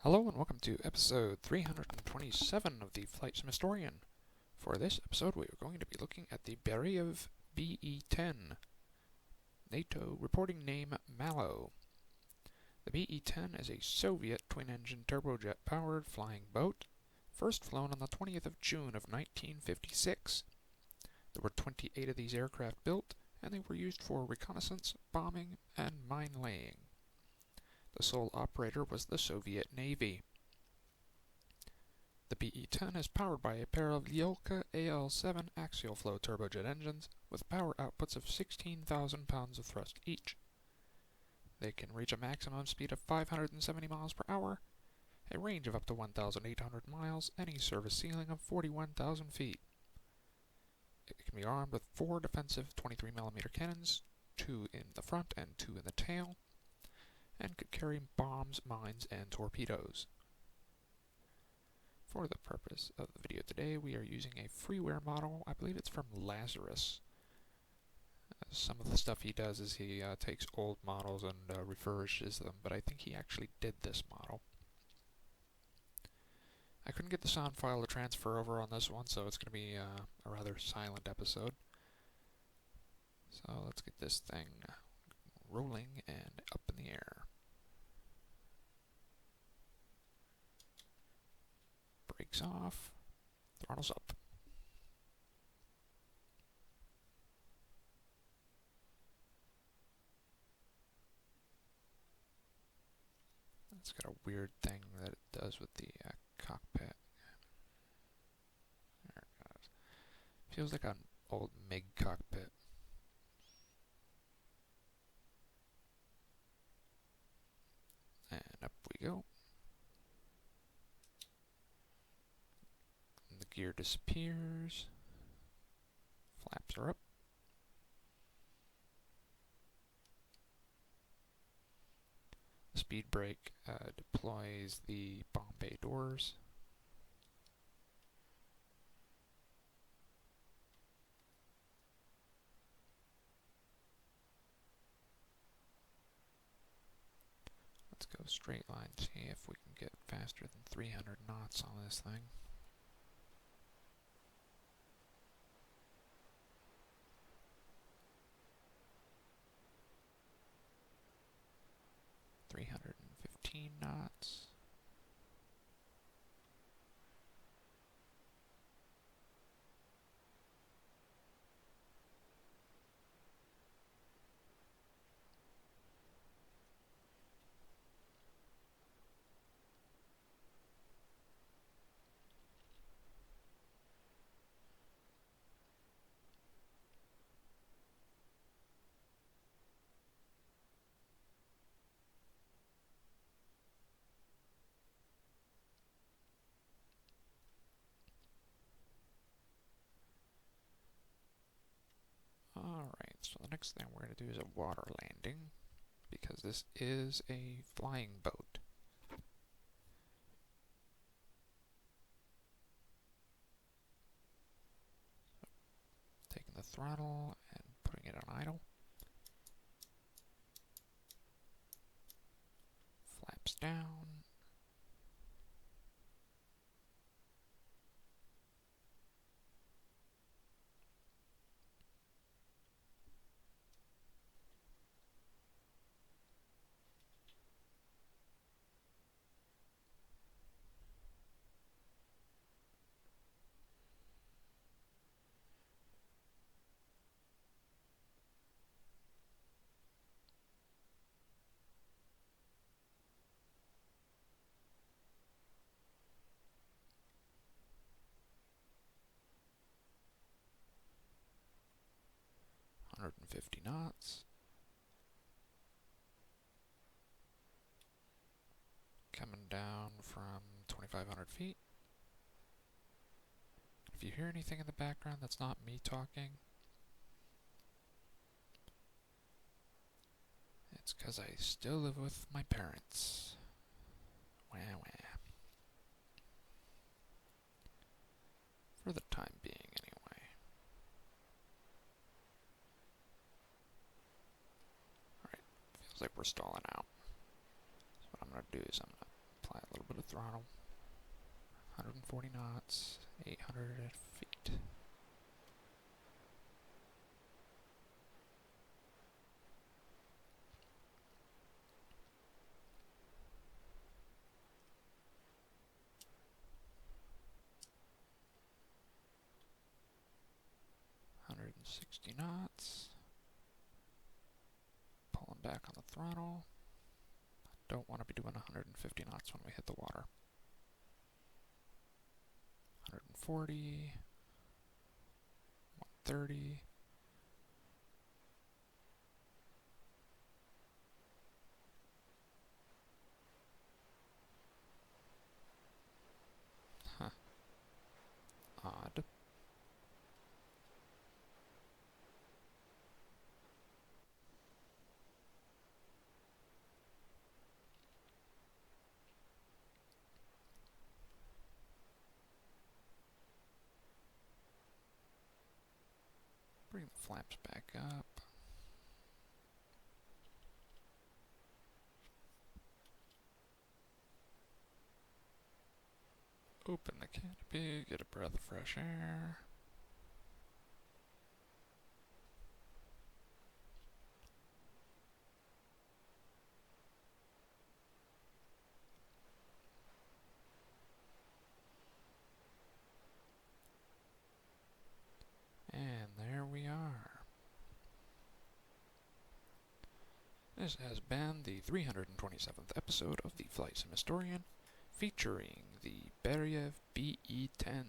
Hello and welcome to episode 327 of the Flight Sim Historian. For this episode we are going to be looking at the Beriev Be-10. NATO reporting name Mallow. The Be-10 is a Soviet twin-engine turbojet-powered flying boat, first flown on the 20th of June of 1956. There were 28 of these aircraft built, and they were used for reconnaissance, bombing, and mine laying. The sole operator was the Soviet Navy. The Be-10 is powered by a pair of Lyulka AL-7 axial flow turbojet engines with power outputs of 16,000 pounds of thrust each. They can reach a maximum speed of 570 miles per hour, a range of up to 1,800 miles, and a service ceiling of 41,000 feet. It can be armed with 4 defensive 23mm cannons, 2 in the front and 2 in the tail, and could carry bombs, mines, and torpedoes. For the purpose of the video today, we are using a freeware model. I believe it's from Lazarus. Some of the stuff he does is he takes old models and refurbishes them, but I think he actually did this model. I couldn't get the sound file to transfer over on this one, so it's going to be a rather silent episode. So let's get this thing rolling and up in the air. Brakes off, throttles up. It's got a weird thing that it does with the cockpit. There it goes. Feels like an old MiG cockpit. And up we go. And the gear disappears. Flaps are up. The speed brake deploys the bomb bay doors. Let's go straight line, see if we can get faster than 300 knots on this thing. $315 knots. Alright, so the next thing we're going to do is a water landing, because this is a flying boat. Taking the throttle and putting it on idle. Flaps down. $150 knots. Coming down from 2,500 feet. If you hear anything in the background that's not me talking, it's because I still live with my parents. Wah wah. For the time being, anyway. Alright, feels like we're stalling out. So what I'm going to do is I'm going to apply a little bit bit of throttle. 140 knots, 800 feet. $160 knots. Pulling back on the throttle. Don't want to be doing 150 knots when we hit the water. 140, 130. Huh. Odd. Bring the flaps back up. Open the canopy, get a breath of fresh air. And there we are. This has been the 327th episode of the Flight Sim Historian, featuring the Beriev Be-10.